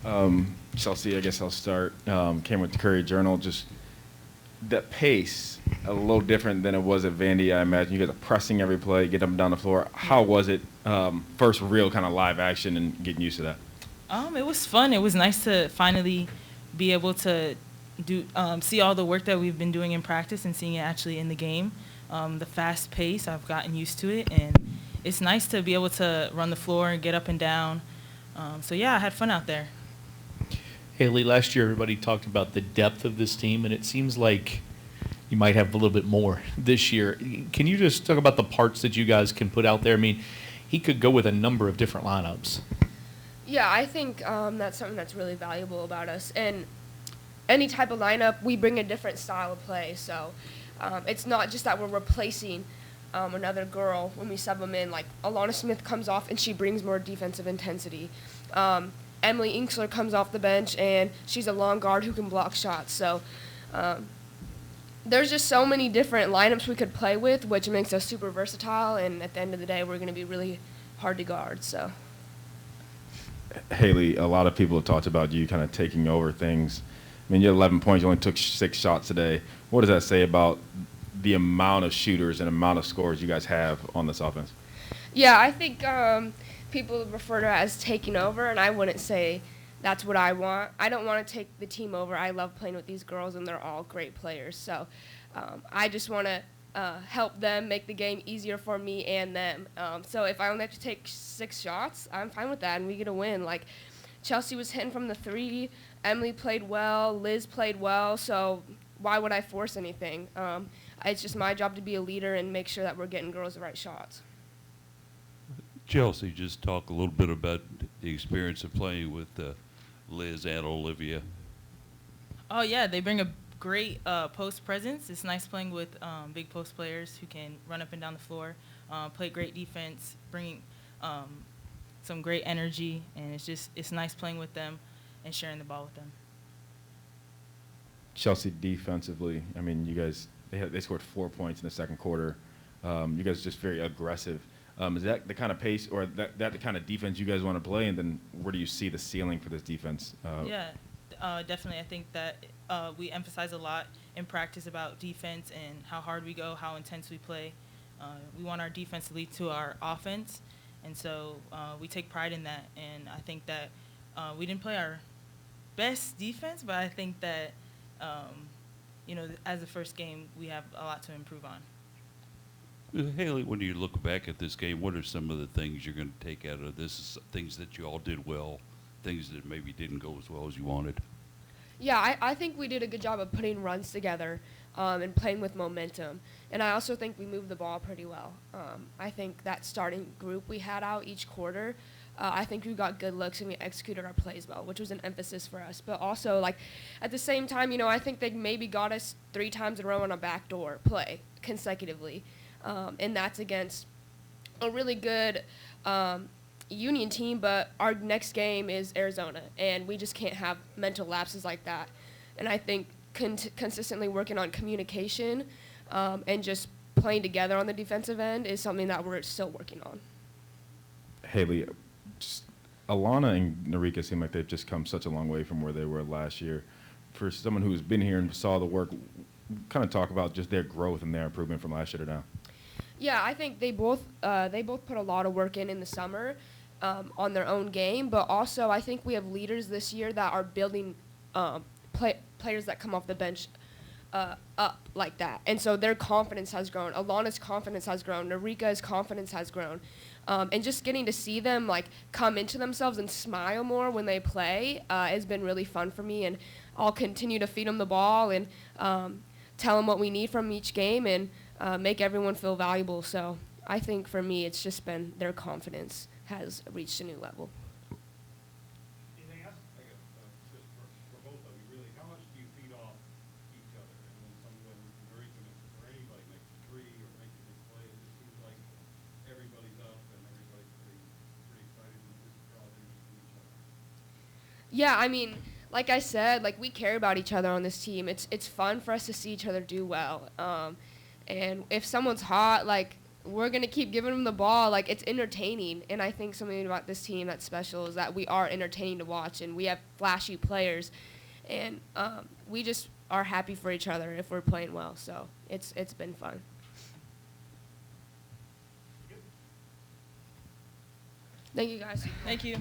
Chelsie, I guess I'll start. Came with the Courier Journal. Just that pace, a little different than it was at Vandy, I imagine. You guys are pressing every play, get up and down the floor. How was it? First real kind of live action and getting used to that. It was fun. It was nice to finally be able to see all the work that we've been doing in practice and seeing it actually in the game. The fast pace, I've gotten used to it, and it's nice to be able to run the floor and get up and down. So yeah, I had fun out there. Haley, last year everybody talked about the depth of this team, and it seems like you might have a little bit more this year. Can you just talk about the parts that you guys can put out there? I mean, he could go with a number of different lineups. Yeah, I think that's something that's really valuable about us. And any type of lineup, we bring a different style of play. So it's not just that we're replacing another girl when we sub them in. Like Alana Smith comes off and she brings more defensive intensity. Emily Inksler comes off the bench and she's a long guard who can block shots. So there's just so many different lineups we could play with, which makes us super versatile. And at the end of the day, we're going to be really hard to guard. So. Haley, a lot of people have talked about you kind of taking over things. I mean, you had 11 points. You only took 6 shots today. What does that say about the amount of shooters and amount of scores you guys have on this offense? Yeah, I think people refer to it as taking over, and I wouldn't say that's what I want. I don't want to take the team over. I love playing with these girls, and they're all great players. So I just want to help them make the game easier for me and them. So if I only have to take 6 shots, I'm fine with that, and we get a win. Like, Chelsie was hitting from the 3. Emily played well. Liz played well. So why would I force anything? It's just my job to be a leader and make sure that we're getting girls the right shots. Chelsie, just talk a little bit about the experience of playing with Liz and Olivia. Oh, yeah, they bring a great post presence. It's nice playing with big post players who can run up and down the floor, play great defense, bring some great energy, and it's nice playing with them and sharing the ball with them. Chelsie, defensively, I mean, you guys they scored 4 points in the second quarter. You guys are just very aggressive. Is that the kind of pace or that the kind of defense you guys want to play? And then where do you see the ceiling for this defense? Yeah, definitely. I think that we emphasize a lot in practice about defense and how hard we go, how intense we play. We want our defense to lead to our offense, and so we take pride in that. And I think that we didn't play our best defense, but I think that, as the first game, we have a lot to improve on. Haley, when you look back at this game, what are some of the things you're going to take out of this? Things that you all did well, things that maybe didn't go as well as you wanted? Yeah, I think we did a good job of putting runs together and playing with momentum. And I also think we moved the ball pretty well. I think that starting group we had out each quarter, I think we got good looks and we executed our plays well, which was an emphasis for us. But also, like, at the same time, I think they maybe got us 3 times in a row on a backdoor play consecutively. And that's against a really good Union team, but our next game is Arizona, and we just can't have mental lapses like that. And I think consistently working on communication and just playing together on the defensive end is something that we're still working on. Haley, Alana and Narika seem like they've just come such a long way from where they were last year. For someone who's been here and saw the work, kind of talk about just their growth and their improvement from last year to now. Yeah, I think they both put a lot of work in the summer on their own game, but also I think we have leaders this year that are building players that come off the bench up like that. And so their confidence has grown. Alana's confidence has grown. Narika's confidence has grown. And just getting to see them like come into themselves and smile more when they play has been really fun for me. And I'll continue to feed them the ball and tell them what we need from each game and make everyone feel valuable. So I think for me it's just been their confidence has reached a new level. Anything else? I guess just for both of you, really, how much do you feed off each other? And when someone, Marika makes or anybody makes a 3 or makes a big play, it just seems like everybody's up and everybody's pretty excited and just draws interest in each other. Yeah, I mean, like I said, like we care about each other on this team. It's fun for us to see each other do well. And if someone's hot, like we're going to keep giving them the ball. Like, it's entertaining. And I think something about this team that's special is that we are entertaining to watch, and we have flashy players. And we just are happy for each other if we're playing well. So it's been fun. Thank you, guys. Thank you.